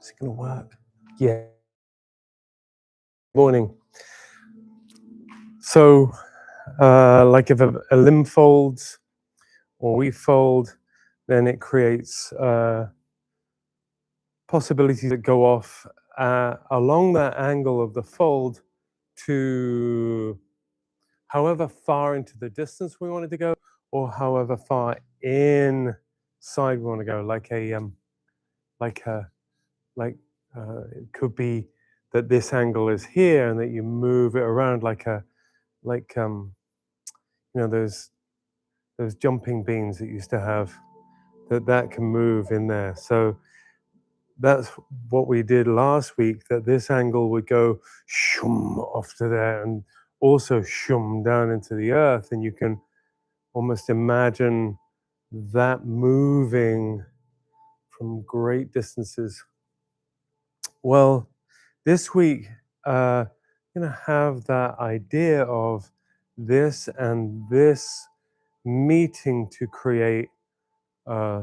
Is it going to work? Yeah. Morning. So, like if a limb folds or we fold, then it creates possibilities that go off along that angle of the fold to however far into the distance we want it to go, or however far inside we want to go. It could be that this angle is here and that you move it around like those jumping beans that used to have that can move in there. So that's what we did last week, that this angle would go shum off to there and also shum down into the earth, and you can almost imagine that moving from great distances. Well, this week gonna have that idea of this and this meeting to create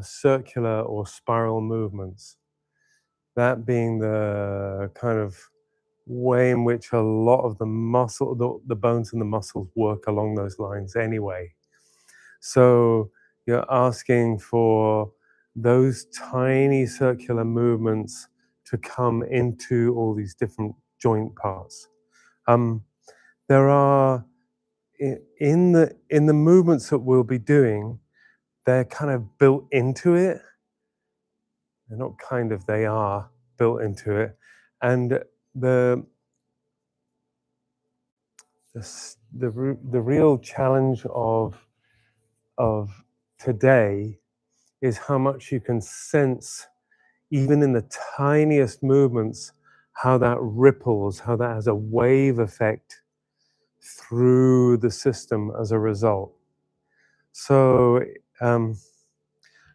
circular or spiral movements. That being the kind of way in which a lot of the bones and the muscles work along those lines anyway. So you're asking for those tiny circular movements to come into all these different joint parts. There are in the movements that we'll be doing, they're kind of built into it. They're not kind of, they are built into it. And the real challenge of today is how much you can sense, even in the tiniest movements, how that ripples, how that has a wave effect through the system as a result. So I'm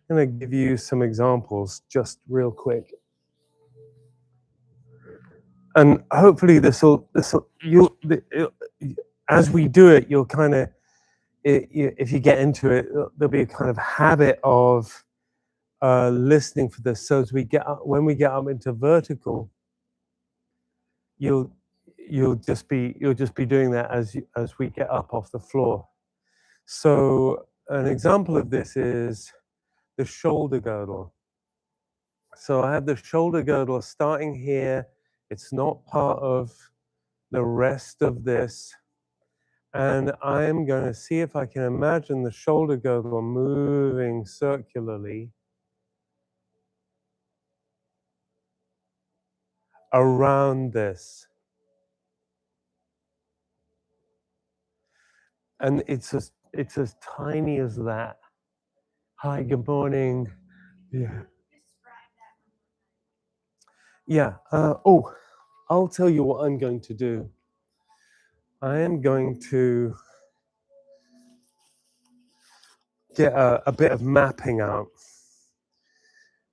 going to give you some examples just real quick. And hopefully as we do it, you'll kind of, if you get into it, there'll be a kind of habit of listening for this. So as when we get up into vertical, you'll just be doing that as we get up off the floor. So an example of this is the shoulder girdle. So I have the shoulder girdle starting here. It's not part of the rest of this. And I'm going to see if I can imagine the shoulder girdle moving circularly around this. And it's as tiny as that. Hi, good morning. Yeah. Yeah. I'll tell you what I'm going to do. I am going to get a bit of mapping out,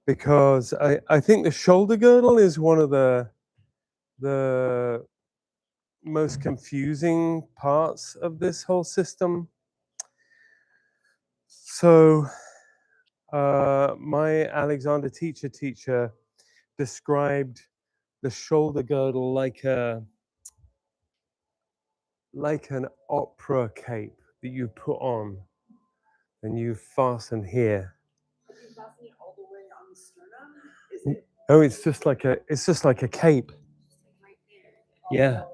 because I think the shoulder girdle is one of the most confusing parts of this whole system. So my Alexander teacher described the shoulder girdle like an opera cape that you put on and you fasten here. Are you fastening it all the way on the sternum? Is it? Oh, it's just like a cape. Right there. Yeah.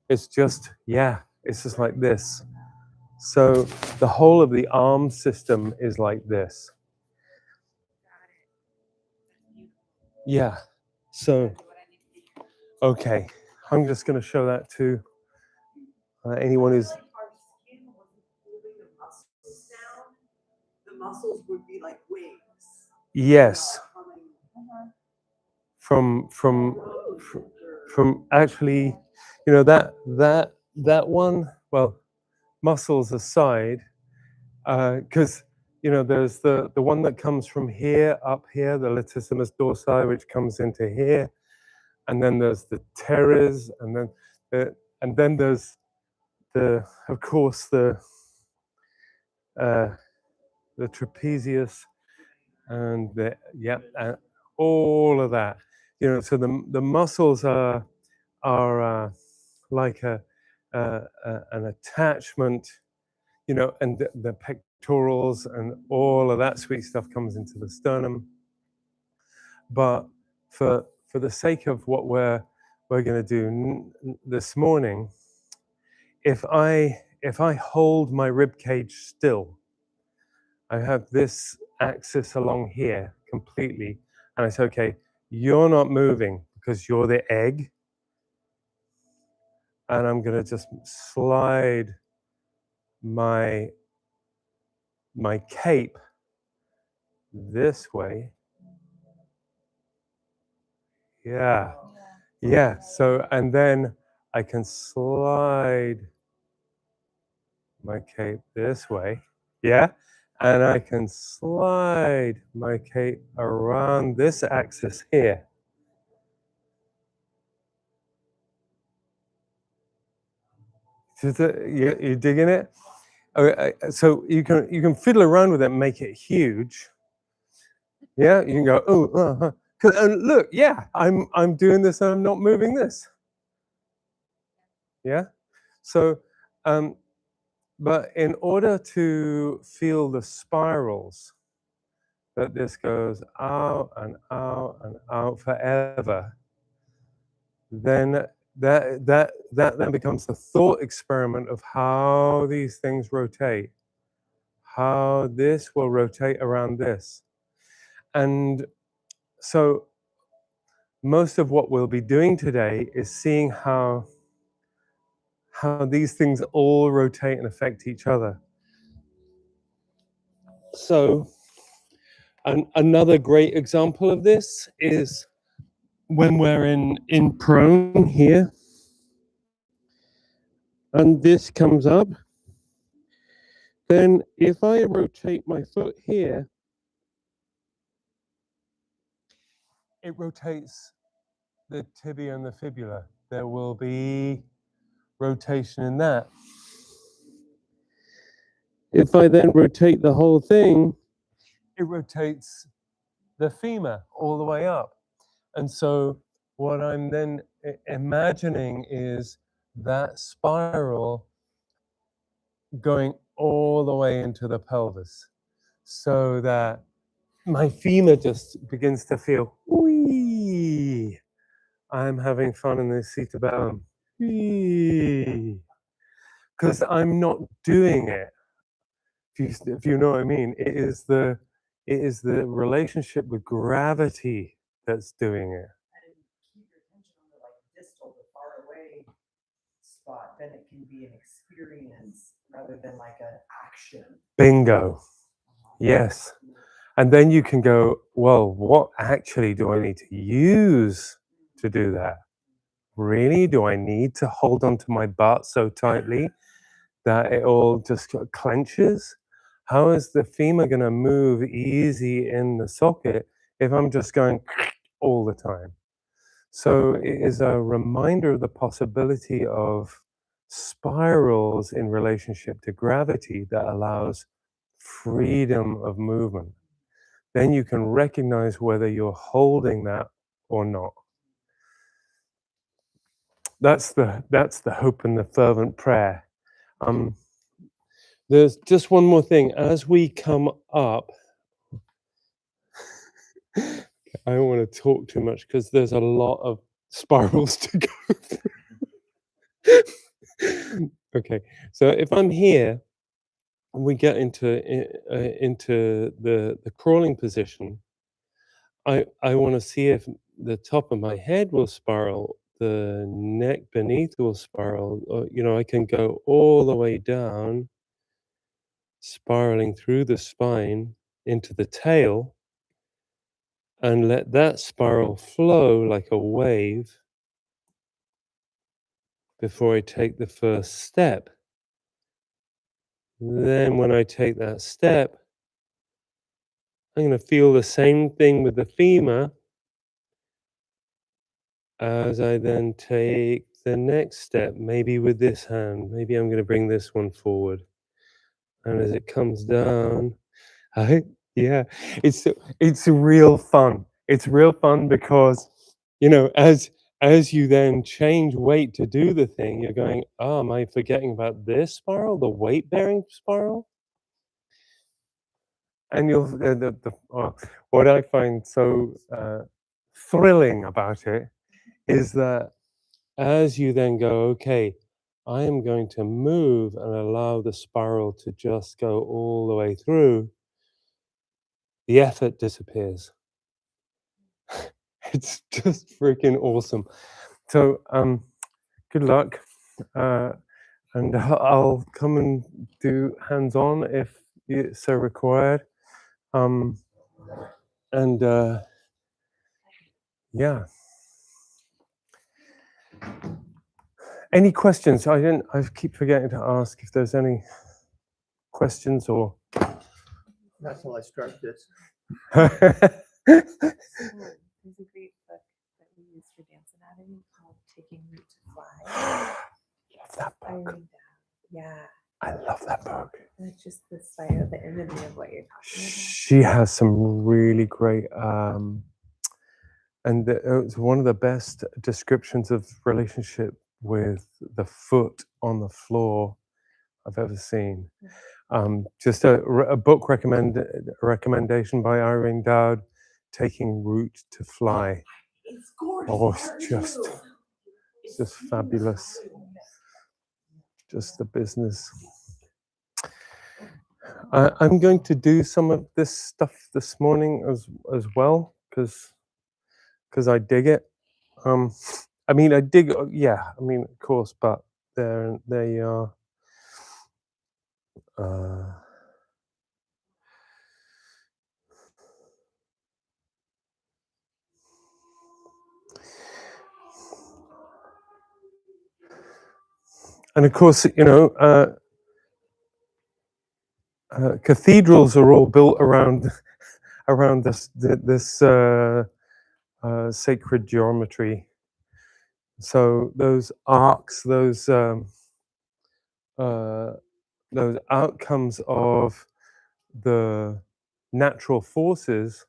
It's just like this. So the whole of the arm system is like this. Got it. Yeah. So, okay, I'm just going to show that to anyone who's. Like our skin wasn't holding the muscles down. The muscles would be like wings. Yes. Coming. From actually, that one. Well, muscles aside, because there's the one that comes from here up here, the latissimus dorsi, which comes into here, and then there's the teres, and then there's of course the trapezius, and all of that. So the muscles are like an attachment, and the pectorals and all of that sweet stuff comes into the sternum. But for the sake of what we're going to do this morning, if I hold my rib cage still, I have this axis along here completely, and I say, okay, you're not moving because you're the egg, and I'm going to just slide my cape this way. Yeah. Yeah. So, and then I can slide my cape this way. Yeah. And I can slide my cape around this axis here. You digging it? Okay, so you can fiddle around with it and make it huge. Yeah, you can go, oh, and look, yeah, I'm doing this and I'm not moving this. Yeah. So, but in order to feel the spirals that this goes out and out and out forever, then that then becomes the thought experiment of how these things rotate, how this will rotate around this. And so most of what we'll be doing today is seeing how these things all rotate and affect each other. So another great example of this is when we're in prone here, and this comes up, then if I rotate my foot here, it rotates the tibia and the fibula. There will be rotation in that. If I then rotate the whole thing, it rotates the femur all the way up. And so what I'm then imagining is that spiral going all the way into the pelvis, so that my femur just begins to feel, wee, I'm having fun in this cerebellum, because I'm not doing it. If you know what I mean, it is the relationship with gravity that's doing it. And keep your attention on the like distal, the far away spot, then it can be an experience rather than like an action. Bingo. Yes. And then you can go, well, what actually do I need to use to do that? Really? Do I need to hold onto my butt so tightly that it all just clenches? How is the femur going to move easy in the socket if I'm just going all the time? So it is a reminder of the possibility of spirals in relationship to gravity that allows freedom of movement. Then you can recognize whether you're holding that or not. That's the hope and the fervent prayer. There's just one more thing. As we come up, I don't want to talk too much because there's a lot of spirals to go through. Okay, so if I'm here, we get into the crawling position. I want to see if the top of my head will spiral, the neck beneath will spiral. Or, I can go all the way down, spiraling through the spine into the tail, and let that spiral flow like a wave before I take the first step. Then when I take that step, I'm going to feel the same thing with the femur as I then take the next step, maybe with this hand. Maybe I'm going to bring this one forward. And as it comes down, yeah, it's real fun. It's real fun because You know, as you then change weight to do the thing, you're going, "Oh, am I forgetting about this spiral, the weight-bearing spiral?" And you'll what I find so, thrilling about it is that as you then go, "Okay, I am going to move and allow the spiral to just go all the way through," the effort disappears. It's just freaking awesome. So, good luck, uh, and I'll come and do hands-on if it's so required. Um, and yeah. Any questions? I keep forgetting to ask if there's any questions or. Not till I start this. There's a great book that we use for dance anatomy called Taking Root to Fly. Love that by book. Irene Dowd. Yeah, I love that book. and it's just the style, the imagery of what you're talking about. She has some really great, and it's one of the best descriptions of relationship with the foot on the floor I've ever seen. Just a book recommendation by Irene Dowd, Taking Root to Fly. It's gorgeous. Oh, art it's just, too. it's just fabulous. Just the business. I'm going to do some of this stuff this morning as well because I dig it. I mean, I dig. Yeah, I mean, of course, but there you are. And of course, you know, cathedrals are all built around this sacred geometry. So those arcs, those outcomes of the natural forces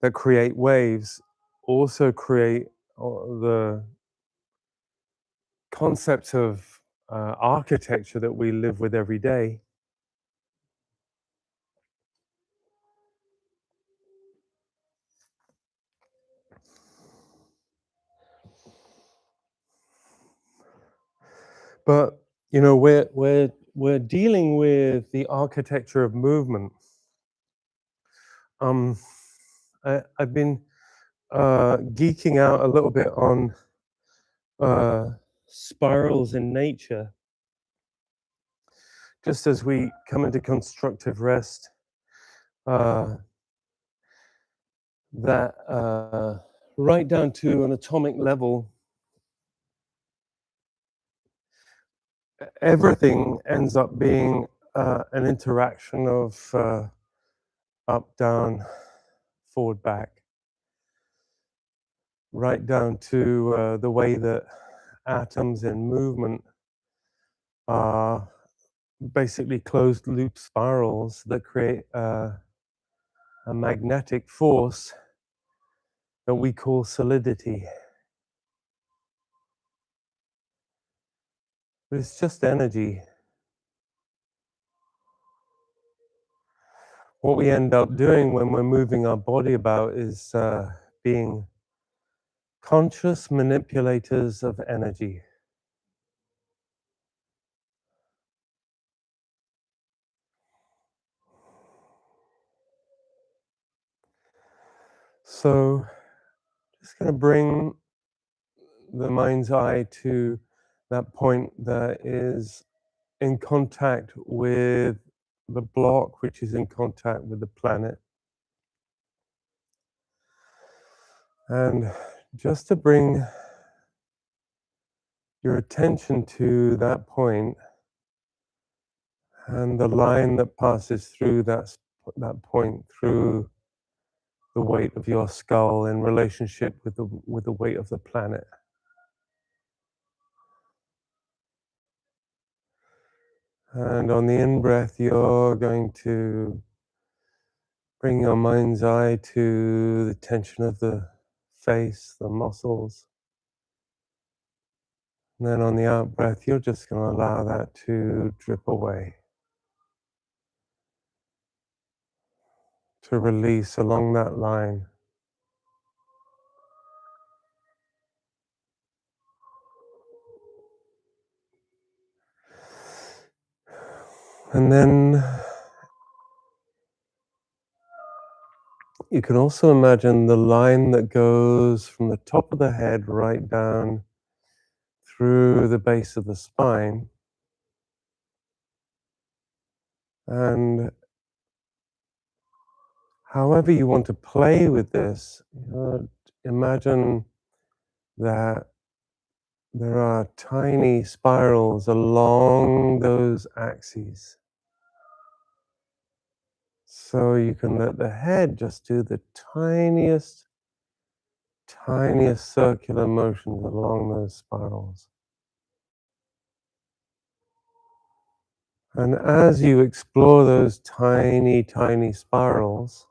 that create waves also create the concepts of architecture that we live with every day. But you know, we're dealing with the architecture of movement. I've been geeking out a little bit on spirals in nature. Just as we come into constructive rest, that right down to an atomic level, everything ends up being an interaction of up, down, forward, back, right down to the way that atoms in movement are basically closed loop spirals that create a magnetic force that we call solidity. But it's just energy. What we end up doing when we're moving our body about is being conscious manipulators of energy. So, just going to bring the mind's eye to that point that is in contact with the block, which is in contact with the planet. And just to bring your attention to that point and the line that passes through that point, through the weight of your skull in relationship with the weight of the planet. And on the in-breath, you're going to bring your mind's eye to the tension of the face, the muscles. And then on the out breath, you're just going to allow that to drip away, to release along that line. And then you can also imagine the line that goes from the top of the head right down through the base of the spine. And however you want to play with this, imagine that there are tiny spirals along those axes. So you can let the head just do the tiniest circular motions along those spirals. And as you explore those tiny spirals,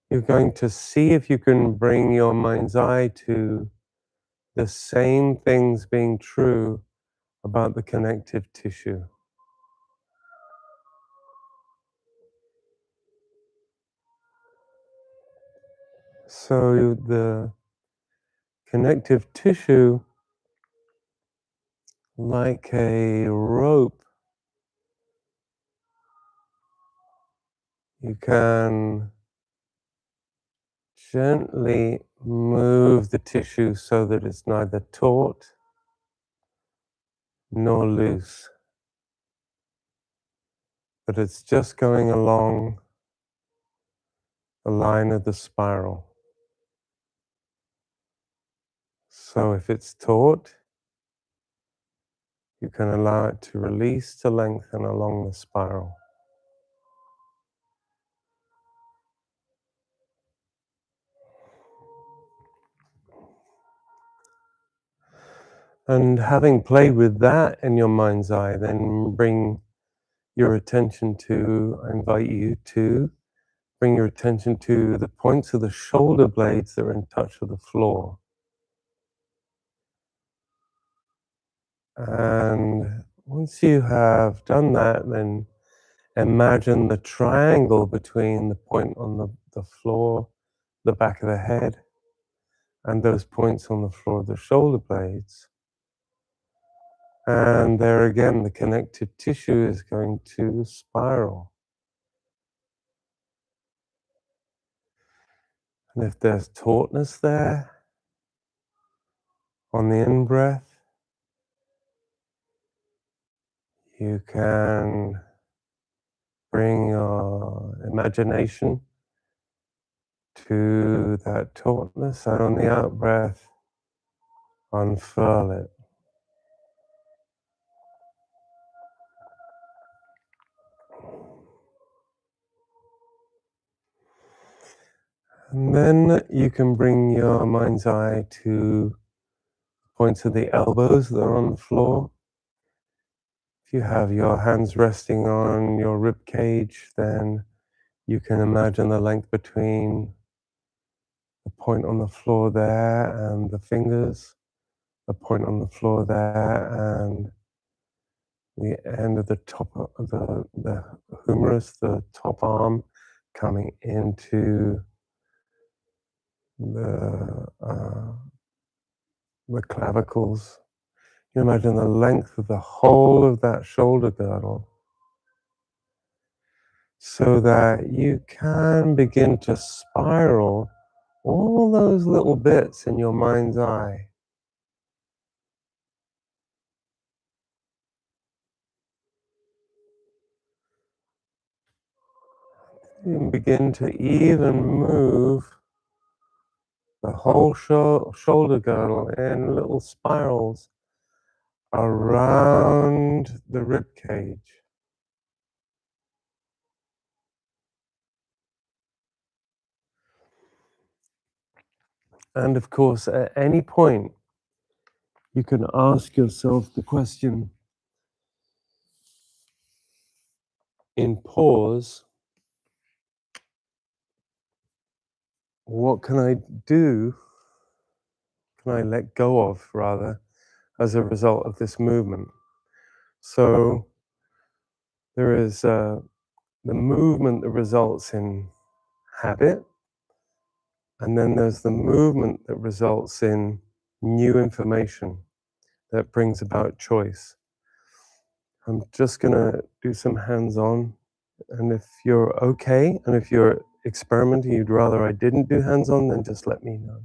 you're going to see if you can bring your mind's eye to the same things being true about the connective tissue. So the connective tissue, like a rope, you can gently move the tissue so that it's neither taut nor loose, but it's just going along the line of the spiral. So if it's taut, you can allow it to release, to lengthen along the spiral. And having played with that in your mind's eye, then bring your attention to, I invite you to bring your attention to the points of the shoulder blades that are in touch with the floor. And once you have done that, then imagine the triangle between the point on the floor, the back of the head, and those points on the floor of the shoulder blades. And there again, the connective tissue is going to spiral. And if there's tautness there, on the in-breath, you can bring your imagination to that tautness, and on the out-breath, unfurl it. And then you can bring your mind's eye to points of the elbows that are on the floor. If you have your hands resting on your rib cage, then you can imagine the length between the point on the floor there and the fingers, the point on the floor there and the end of the top of the humerus, the top arm, coming into the clavicles. You imagine the length of the whole of that shoulder girdle, so that you can begin to spiral all those little bits in your mind's eye. You can begin to even move the whole shoulder girdle in little spirals around the rib cage. And of course, at any point, you can ask yourself the question in pause, what can I do? Can I let go of, rather, as a result of this movement? So there is the movement that results in habit, and then there's the movement that results in new information that brings about choice. I'm just going to do some hands-on, and if you're okay, and if you're experimenting, you'd rather I didn't do hands-on, then just let me know.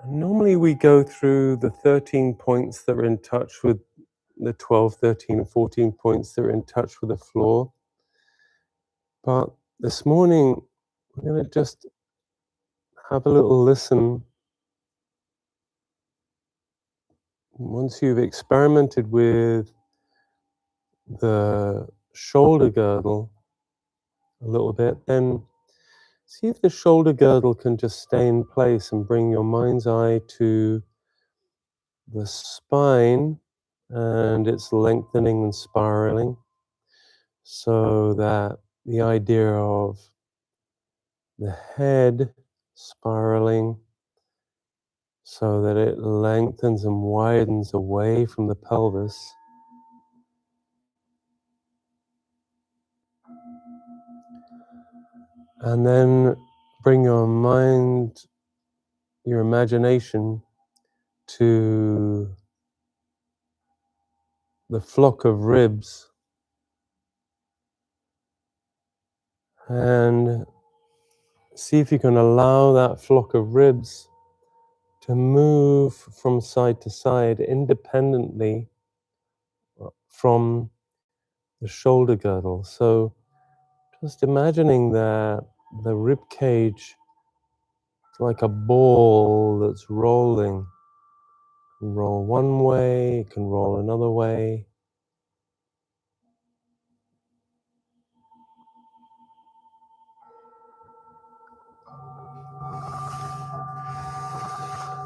Normally we go through the 13 points that are in touch with the 12, 13, and 14 points that are in touch with the floor. But this morning, we're going to just have a little listen. Once you've experimented with the shoulder girdle a little bit, then see if the shoulder girdle can just stay in place and bring your mind's eye to the spine and it's lengthening and spiraling, so that the idea of the head spiraling so that it lengthens and widens away from the pelvis. And then bring your mind, your imagination to the flock of ribs, and see if you can allow that flock of ribs to move from side to side independently from the shoulder girdle. So just imagining that the rib cage is like a ball that's rolling. It can roll one way, it can roll another way.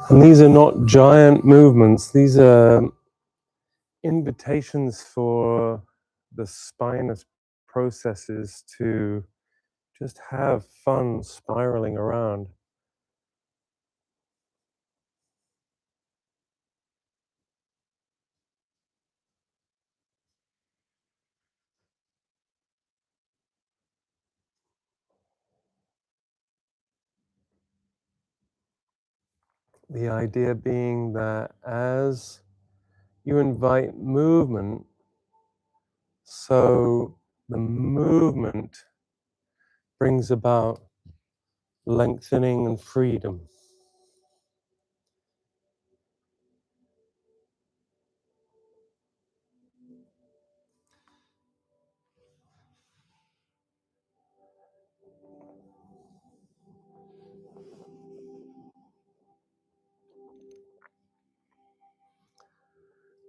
And these are not giant movements, these are invitations for the spinous processes to just have fun spiraling around. The idea being that as you invite movement, so the movement brings about lengthening and freedom.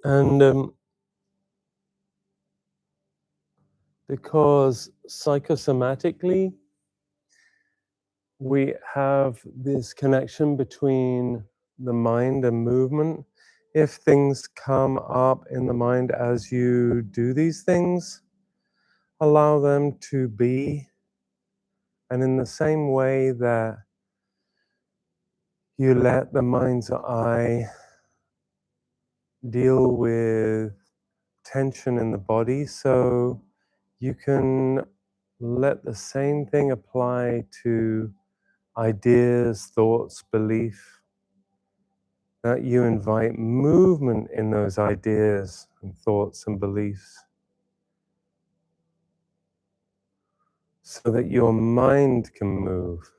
And because psychosomatically, we have this connection between the mind and movement. If things come up in the mind as you do these things, allow them to be. And in the same way that you let the mind's eye deal with tension in the body, so you can let the same thing apply to ideas, thoughts, belief, that you invite movement in those ideas and thoughts and beliefs, so that your mind can move.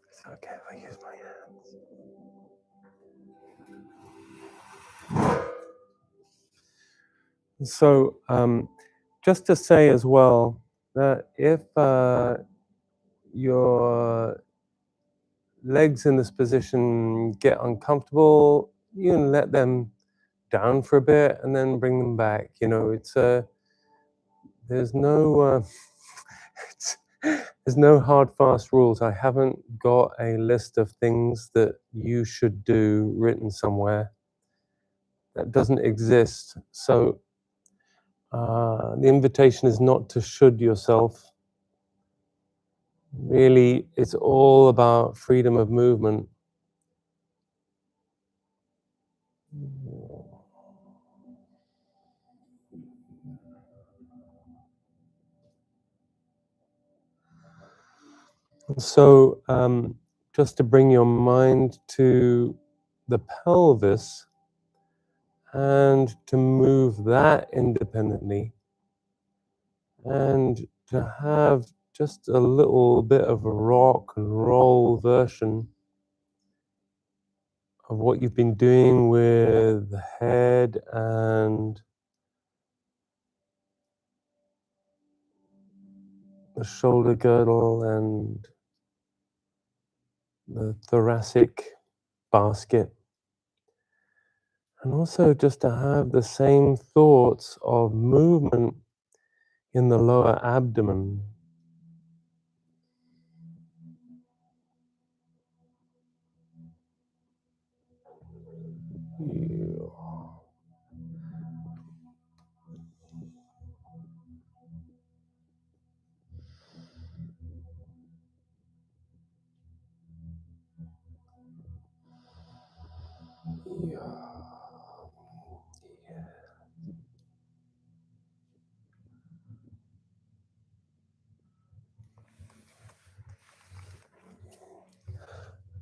It's okay if I use my hands. So, just to say as well, that if your legs in this position get uncomfortable, you can let them down for a bit and then bring them back. You know, it's there's no there's no hard fast rules. I haven't got a list of things that you should do written somewhere. That doesn't exist. So the invitation is not to should yourself. Really, it's all about freedom of movement. So just to bring your mind to the pelvis and to move that independently and to have just a little bit of a rock and roll version of what you've been doing with the head and the shoulder girdle and the thoracic basket. And also just to have the same thoughts of movement in the lower abdomen.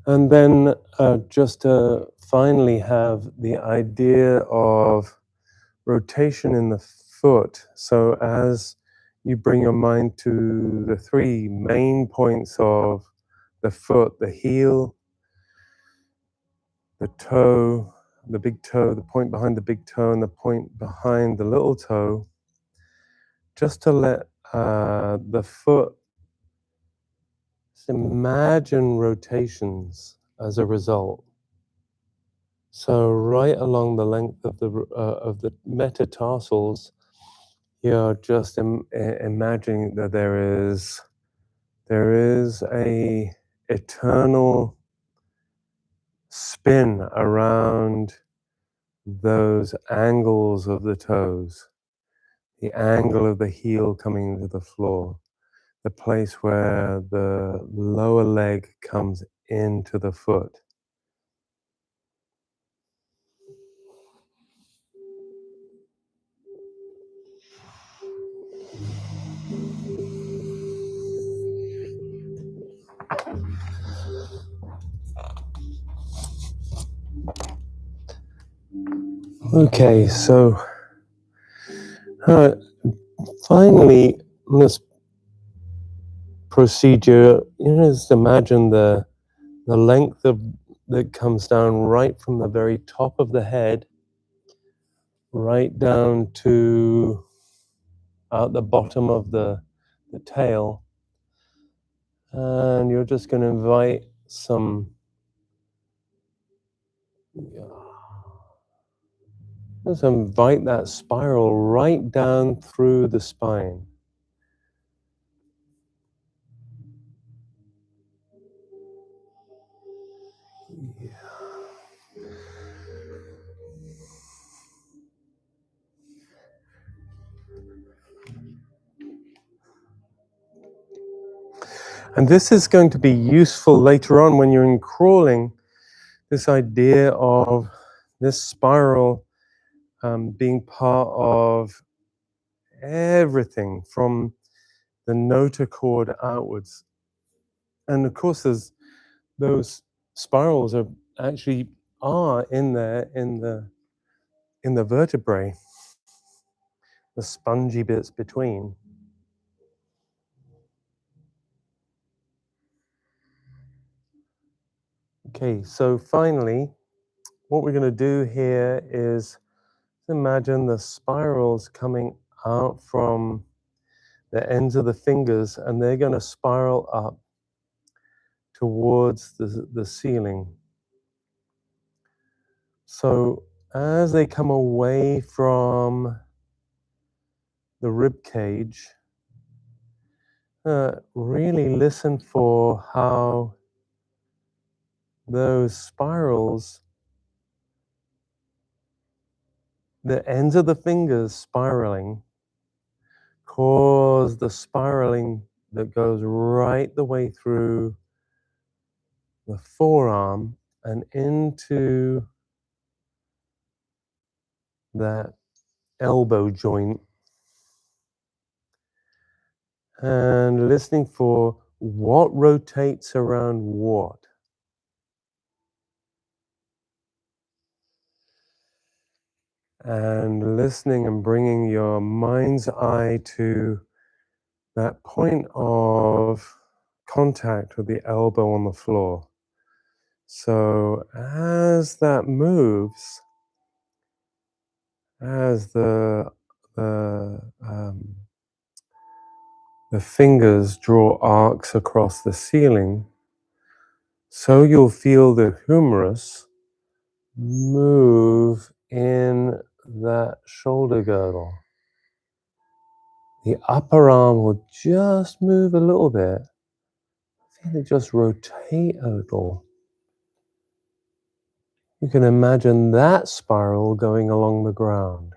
And then just to finally have the idea of rotation in the foot. So as you bring your mind to the three main points of the foot, the heel, the toe, the big toe, the point behind the big toe and the point behind the little toe, just to let the foot just imagine rotations as a result. So right along the length of the metatarsals, you're just imagining that there is a eternal spin around those angles of the toes, the angle of the heel coming to the floor, the place where the lower leg comes into the foot. Okay, so finally, in this procedure, just imagine the length of that comes down right from the very top of the head, right down to out the bottom of the tail, and you're just going to invite some. Just invite that spiral right down through the spine. And this is going to be useful later on when you're in crawling, this idea of this spiral being part of everything from the notochord outwards. And of course, those spirals are actually in there in the vertebrae, the spongy bits between. Okay, so finally, what we're going to do here is imagine the spirals coming out from the ends of the fingers, and they're going to spiral up towards the ceiling. So as they come away from the rib cage, really listen for how those spirals, the ends of the fingers spiraling, cause the spiraling that goes right the way through the forearm and into that elbow joint, and listening for what rotates around what. And listening and bringing your mind's eye to that point of contact with the elbow on the floor. So as that moves, as the fingers draw arcs across the ceiling, so you'll feel the humerus move in that shoulder girdle. The upper arm will just move a little bit. Feel it just rotate a little. You can imagine that spiral going along the ground.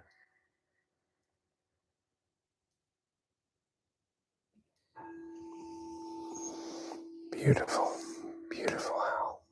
Beautiful, beautiful, Hal.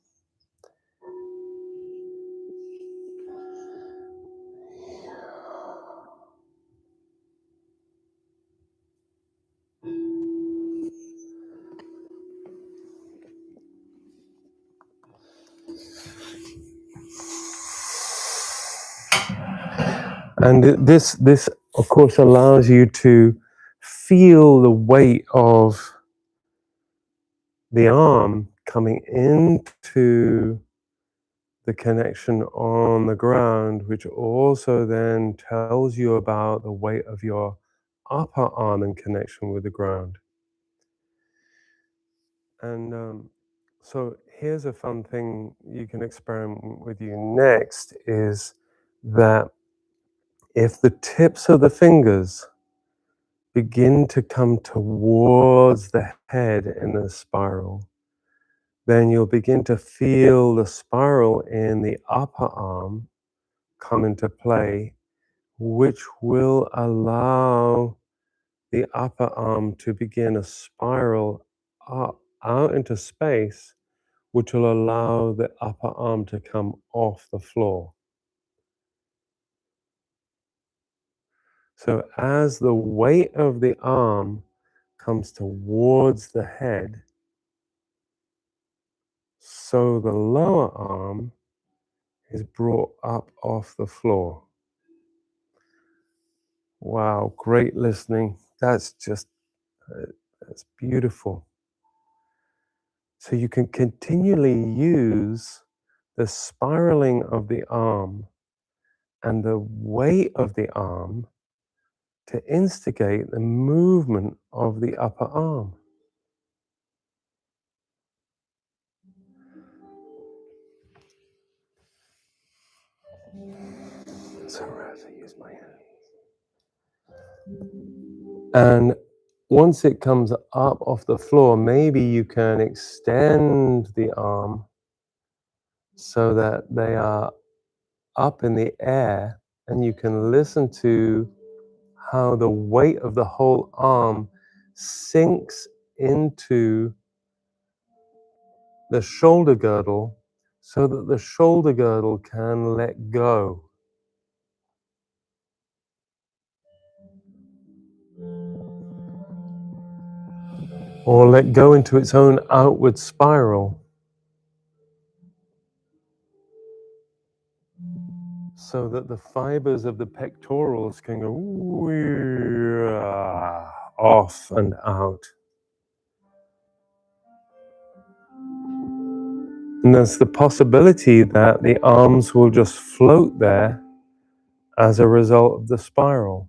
And this, of course, allows you to feel the weight of the arm coming into the connection on the ground, which also then tells you about the weight of your upper arm in connection with the ground. And so here's a fun thing you can experiment with you next, is that if the tips of the fingers begin to come towards the head in a spiral, then you'll begin to feel the spiral in the upper arm come into play, which will allow the upper arm to begin a spiral up, out into space, which will allow the upper arm to come off the floor. So as the weight of the arm comes towards the head, so the lower arm is brought up off the floor. Wow, great listening. That's just, that's beautiful. So you can continually use the spiraling of the arm and the weight of the arm to instigate the movement of the upper arm. So as I use my hands. And once it comes up off the floor, maybe you can extend the arm so that they are up in the air, and you can listen to how the weight of the whole arm sinks into the shoulder girdle so that the shoulder girdle can let go. Or let go into its own outward spiral. So that the fibers of the pectorals can go off and out. And there's the possibility that the arms will just float there as a result of the spiral.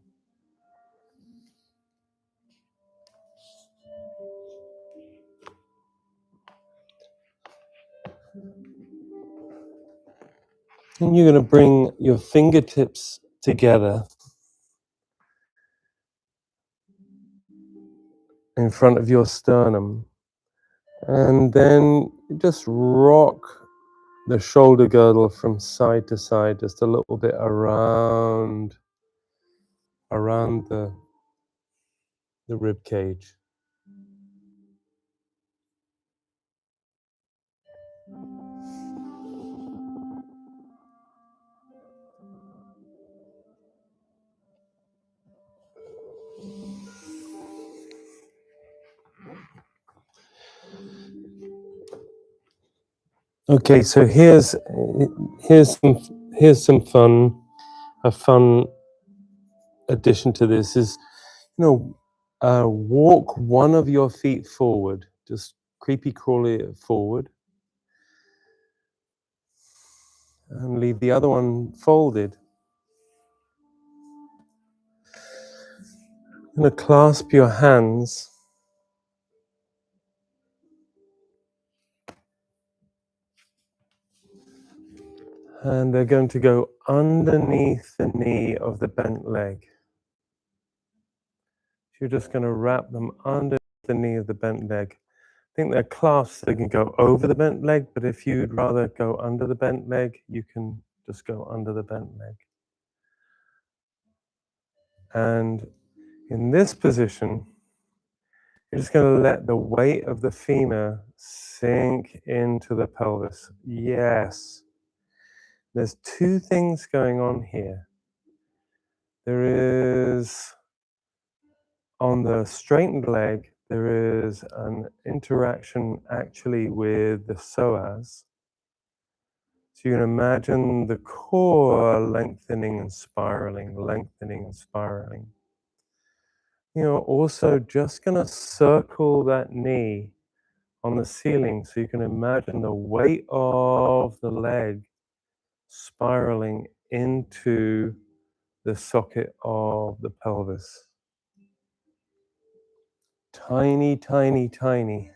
And you're going to bring your fingertips together in front of your sternum. And then just rock the shoulder girdle from side to side, just a little bit around the rib cage. Okay, so here's some fun. A fun addition to this is, walk one of your feet forward, just creepy crawly it forward, and leave the other one folded. You're going to clasp your hands and they're going to go underneath the knee of the bent leg. You're just going to wrap them under the knee of the bent leg. I think they're clasps that can go over the bent leg, but if you'd rather go under the bent leg, you can just go under the bent leg. And in this position, you're just going to let the weight of the femur sink into the pelvis. Yes. There's two things going on here. There is, on the straightened leg, there is an interaction actually with the psoas. So you can imagine the core lengthening and spiraling, lengthening and spiraling. Also just going to circle that knee on the ceiling so you can imagine the weight of the leg spiraling into the socket of the pelvis. Tiny, tiny, tiny.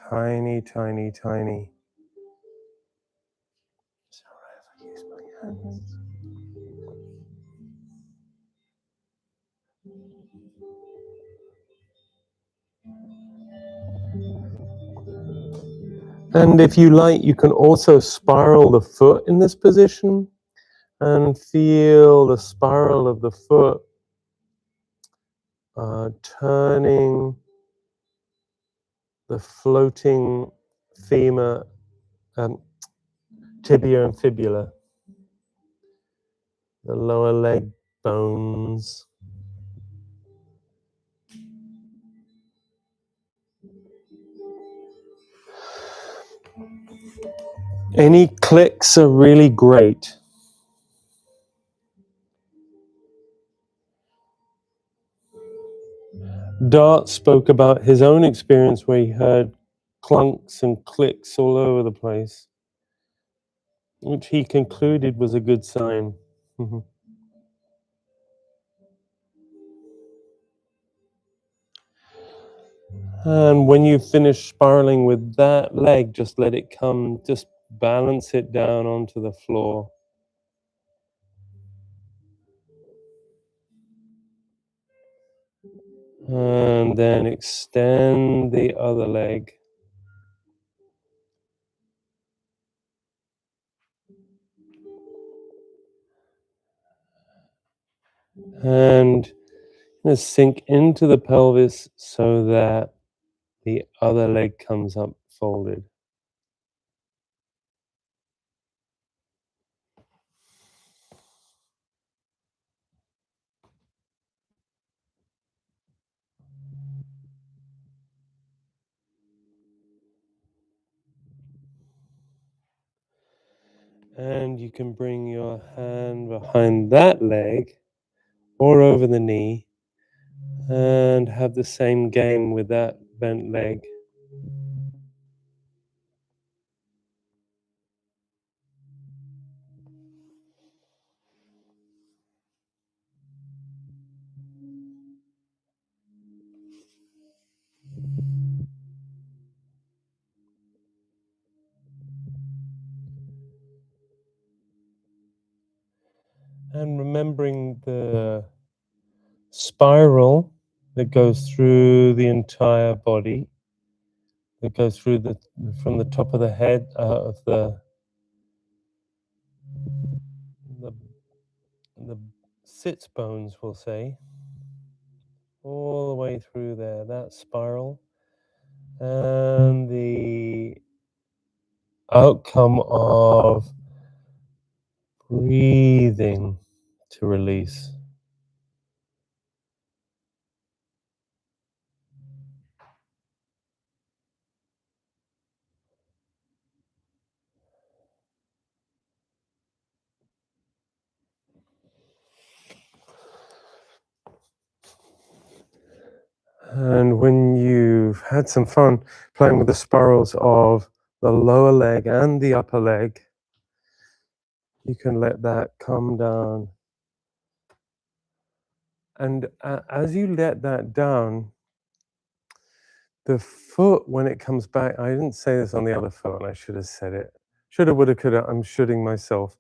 Tiny, tiny, tiny. Sorry if I use my hands. And if you like, you can also spiral the foot in this position and feel the spiral of the foot turning the floating femur, tibia and fibula, the lower leg bones. Any clicks are really great. Dart spoke about his own experience where he heard clunks and clicks all over the place, which he concluded was a good sign. And when you finish spiraling with that leg, just let it come, just balance it down onto the floor. And then extend the other leg. And sink into the pelvis so that the other leg comes up folded. And you can bring your hand behind that leg or over the knee and have the same game with that bent leg. remembering the spiral that goes through the entire body, that goes through from the top of the head, of the sits bones, we'll say, all the way through there, that spiral, and the outcome of breathing to release. And when you've had some fun playing with the spirals of the lower leg and the upper leg, you can let that come down. And as you let that down, the foot, when it comes back, I didn't say this on the other foot, and I should have said it. Shoulda, woulda, coulda, I'm shooting myself.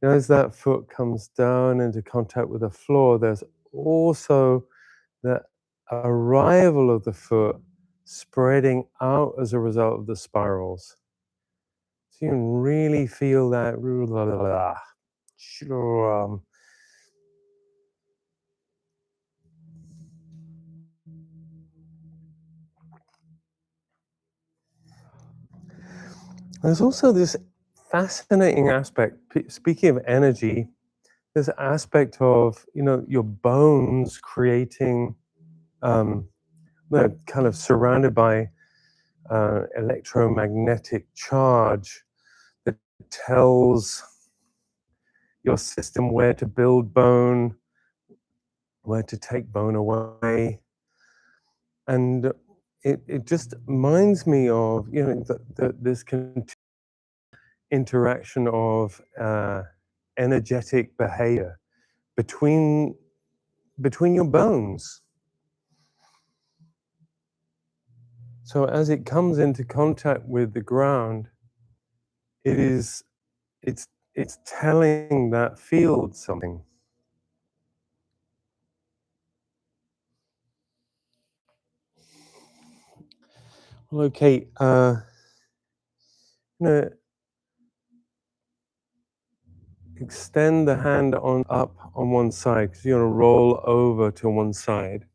As that foot comes down into contact with the floor, there's also the arrival of the foot spreading out as a result of the spirals. So you can really feel that. There's also this fascinating aspect, speaking of energy, this aspect of, your bones creating, they're kind of surrounded by electromagnetic charge that tells your system where to build bone, where to take bone away. And it just reminds me of, this interaction of energetic behavior between your bones. So as it comes into contact with the ground, it's telling that field something. Well, okay, extend the hand up on one side, because you're going to roll over to one side.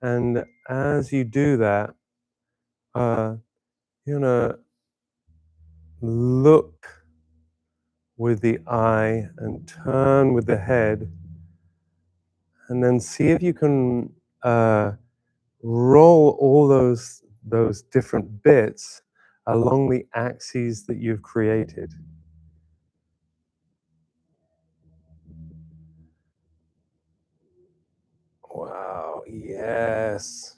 And as you do that, you're going to look with the eye and turn with the head, and then see if you can roll all those different bits along the axes that you've created. Wow, yes,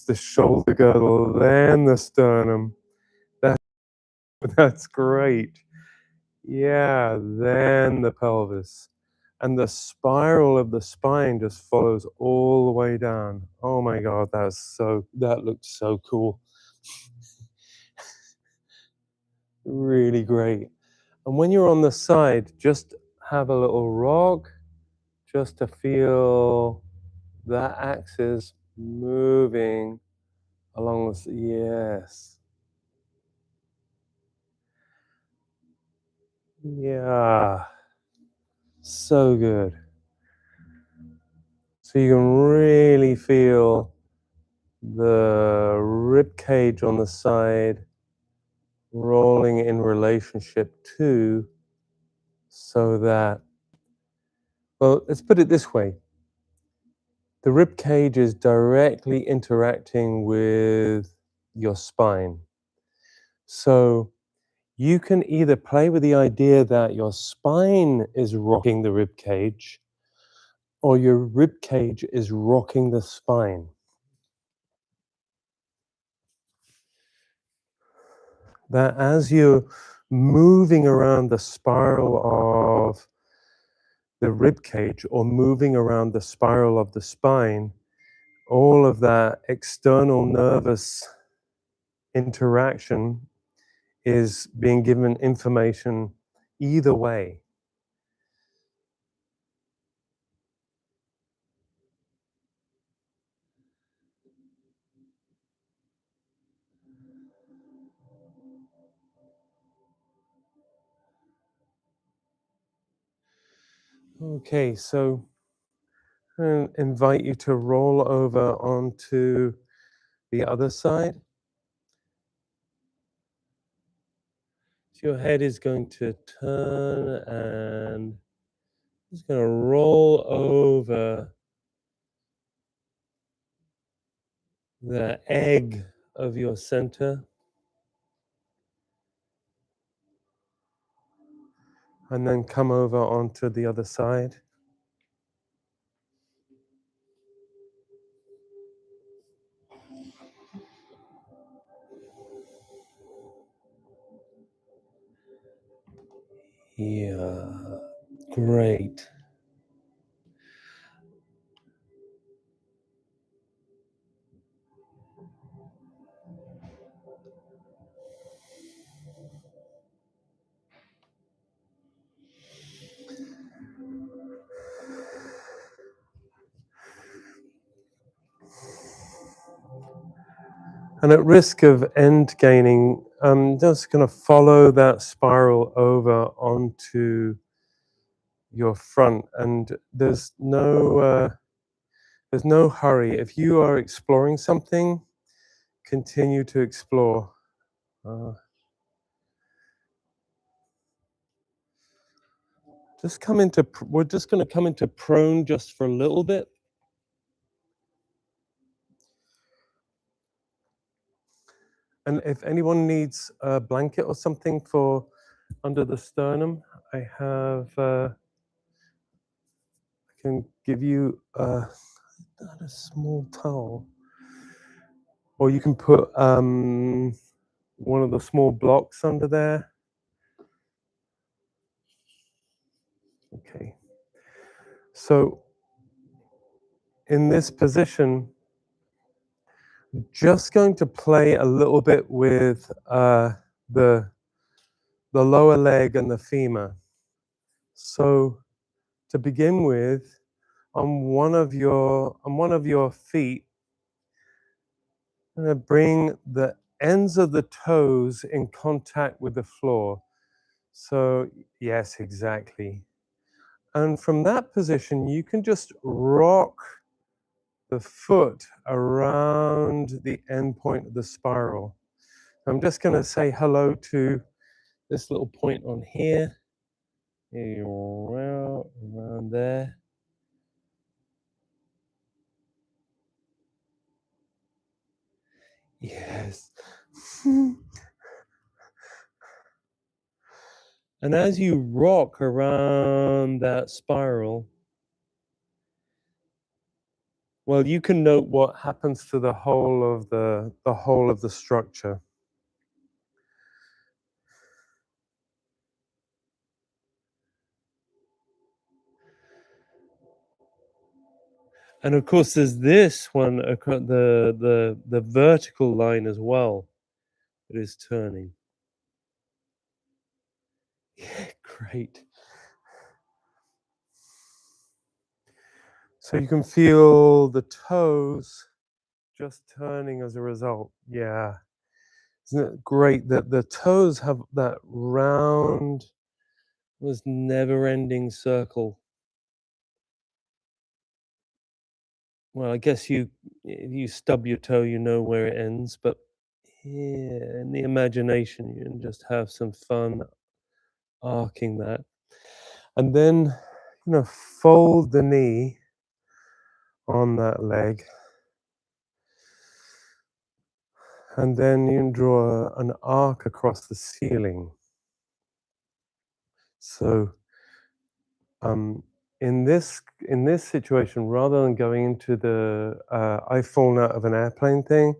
the shoulder girdle, then the sternum. That's great. Yeah, then the pelvis. And the spiral of the spine just follows all the way down. Oh my God, that looked so cool. Really great. And when you're on the side, just have a little rock just to feel that axis moving along the, yes. Yeah. So good. So you can really feel the rib cage on the side rolling in relationship to, so that, well, let's put it this way. The rib cage is directly interacting with your spine. So you can either play with the idea that your spine is rocking the rib cage, or your rib cage is rocking the spine. That as you're moving around the spiral of the rib cage, or moving around the spiral of the spine, all of that external nervous interaction is being given information either way. Okay, so I invite you to roll over onto the other side. So your head is going to turn and it's going to roll over the egg of your center. And then come over onto the other side. Yeah, great. And at risk of end gaining, I'm just going to follow that spiral over onto your front. And there's no hurry. If you are exploring something, continue to explore. We're just going to come into prone just for a little bit. And if anyone needs a blanket or something for under the sternum, I can give you a small towel. Or you can put one of the small blocks under there. Okay. So in this position, just going to play a little bit with the lower leg and the femur. So to begin with, on one of your feet, I'm going to bring the ends of the toes in contact with the floor. So yes, exactly. And from that position, you can just rock the foot around the end point of the spiral. I'm just going to say hello to this little point on here. Around there. Yes. And as you rock around that spiral, well, you can note what happens to the whole of the structure. And of course, there's this one, the vertical line as well, that is turning. Yeah, great. So you can feel the toes just turning as a result. Yeah. Isn't it great that the toes have that round, this never-ending circle? Well, I guess if you stub your toe, you know where it ends, but here in the imagination, you can just have some fun arcing that. And then, fold the knee on that leg. And then you can draw an arc across the ceiling. So in this situation, rather than going into the I've fallen out of an airplane thing,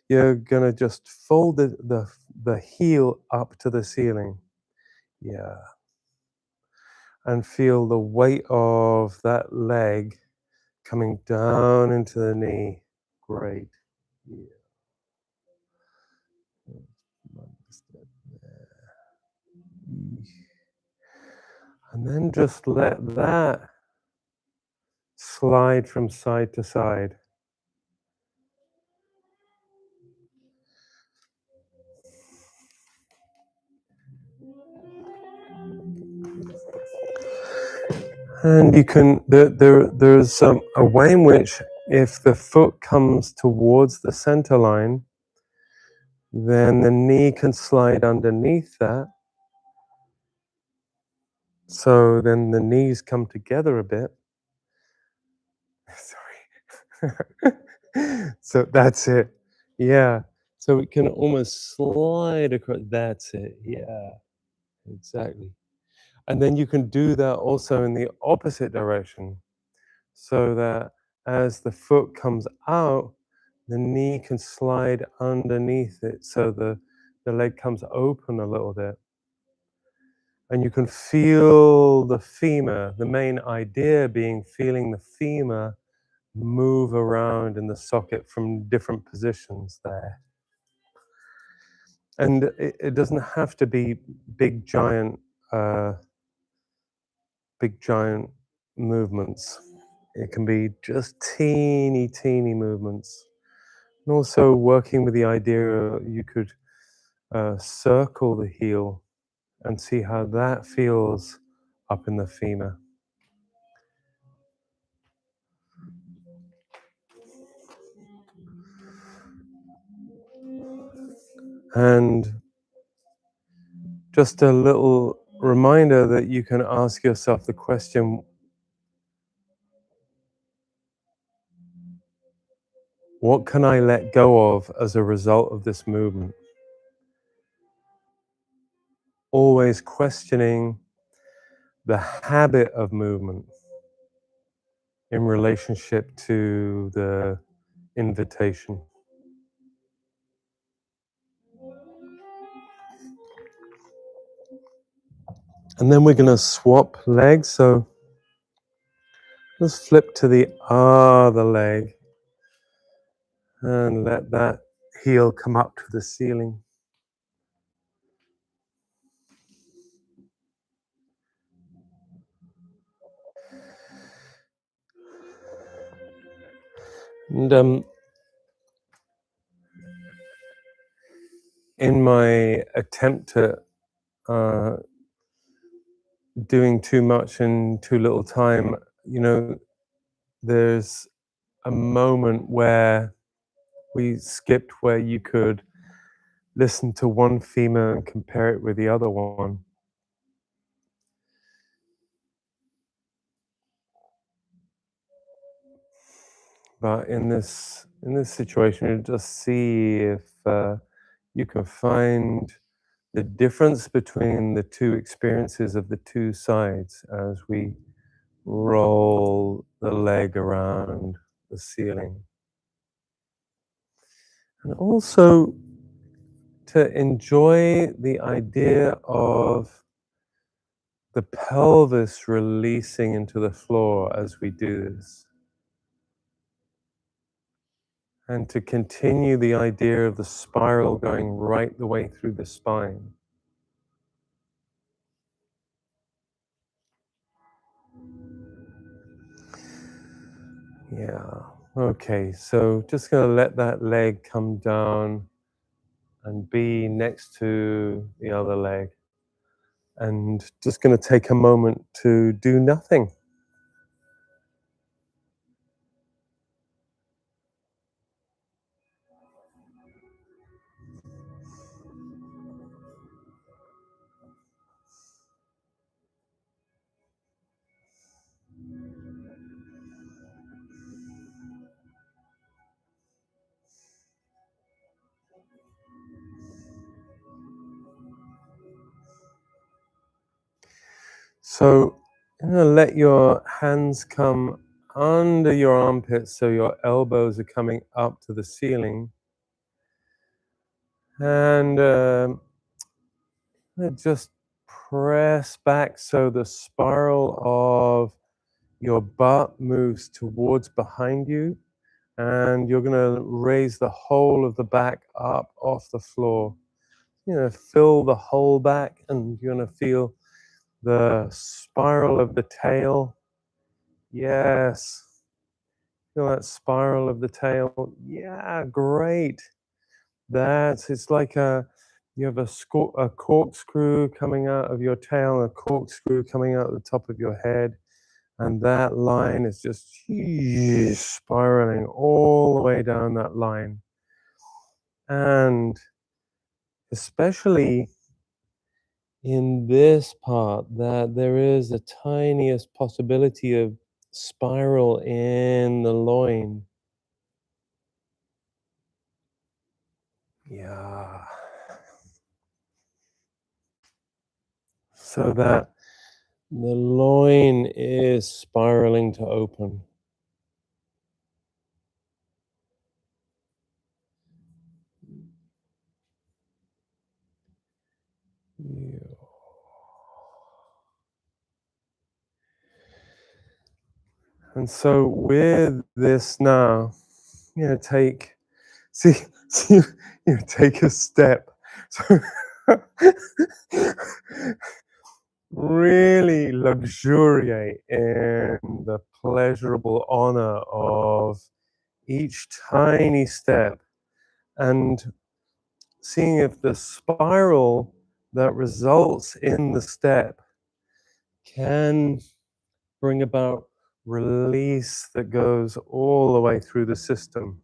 you're gonna just fold the heel up to the ceiling. Yeah. And feel the weight of that leg coming down into the knee. Great. Yeah. And then just let that slide from side to side. And you can, there's a way in which if the foot comes towards the center line, then the knee can slide underneath that. So then the knees come together a bit. Sorry. So that's it. Yeah. So it can almost slide across. That's it. Yeah. Exactly. And then you can do that also in the opposite direction, so that as the foot comes out, the knee can slide underneath it, so the leg comes open a little bit. And you can feel the femur, the main idea being feeling the femur move around in the socket from different positions there. And it doesn't have to be big giant movements. It can be just teeny movements. And also working with the idea you could circle the heel and see how that feels up in the femur. And just a little reminder that you can ask yourself the question, what can I let go of as a result of this movement? Always questioning the habit of movement in relationship to the invitation. And then we're going to swap legs. So let's flip to the other leg and let that heel come up to the ceiling. And in my attempt at doing too much in too little time, there's a moment where we skipped where you could listen to one femur and compare it with the other one. But in this situation, you just see if you can find the difference between the two experiences of the two sides as we roll the leg around the ceiling. And also to enjoy the idea of the pelvis releasing into the floor as we do this. And to continue the idea of the spiral going right the way through the spine. Yeah, okay, so just gonna let that leg come down and be next to the other leg. And just gonna take a moment to do nothing. So I'm gonna let your hands come under your armpits so your elbows are coming up to the ceiling. And just press back so the spiral of your butt moves towards behind you. And you're gonna raise the whole of the back up off the floor. Fill the whole back, and you're gonna feel the spiral of the tail. Yes. Feel that spiral of the tail. Yeah, great. It's like you have a corkscrew coming out of your tail, a corkscrew coming out of the top of your head, And that line is just spiraling all the way down that line. And especially in this part, that there is the tiniest possibility of spiral in the loin. Yeah. So that the loin is spiraling to open. Yeah. And so with this now, take see take a step. So really luxuriate in the pleasurable honor of each tiny step and seeing if the spiral that results in the step can bring about release that goes all the way through the system.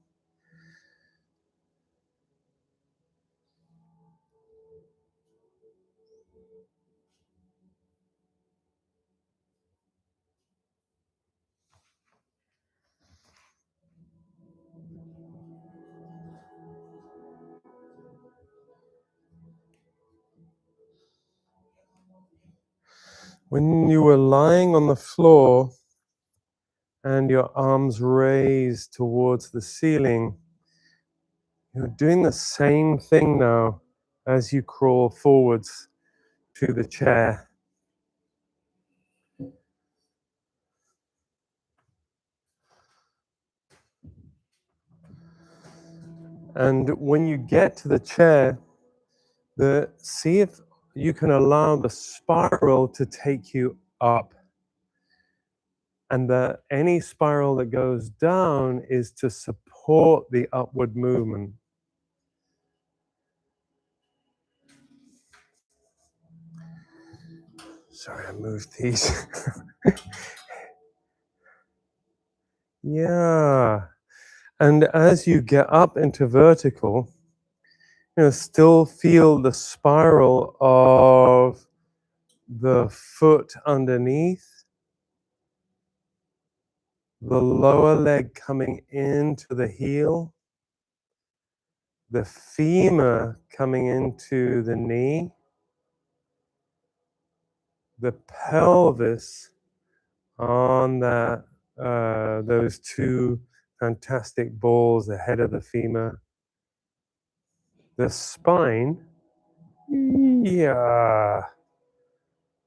When you were lying on the floor and your arms raised towards the ceiling, you're doing the same thing now as you crawl forwards to the chair. And when you get to the chair, see if you can allow the spiral to take you up. And that any spiral that goes down is to support the upward movement. Sorry, I moved these. Yeah. And as you get up into vertical, still feel the spiral of the foot underneath, the lower leg coming into the heel, the femur coming into the knee, the pelvis on that those two fantastic balls, the head of the femur, the spine, yeah,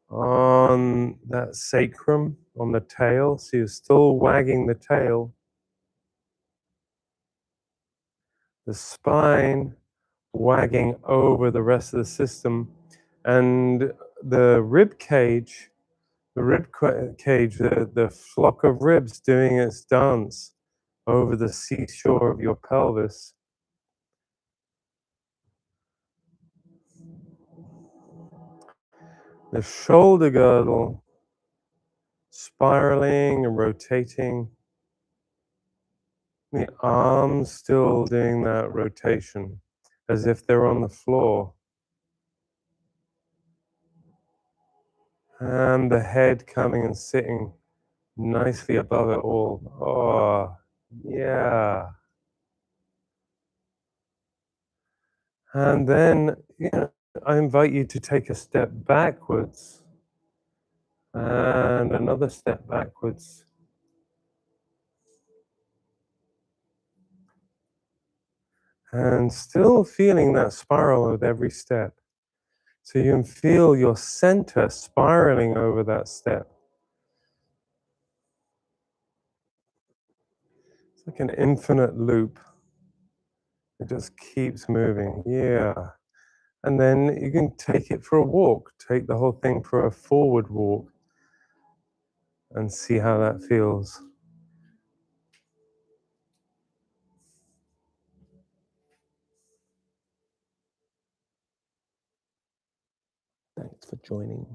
on that sacrum, on the tail, so you're still wagging the tail, the spine wagging over the rest of the system, and the rib cage, the flock of ribs doing its dance over the seashore of your pelvis. The shoulder girdle spiraling and rotating. The arms still doing that rotation as if they're on the floor. And the head coming and sitting nicely above it all. Oh, yeah. And then, I invite you to take a step backwards and another step backwards. And still feeling that spiral with every step. So you can feel your center spiraling over that step. It's like an infinite loop. It just keeps moving. Yeah. And then you can take it for a walk. Take the whole thing for a forward walk and see how that feels. Thanks for joining.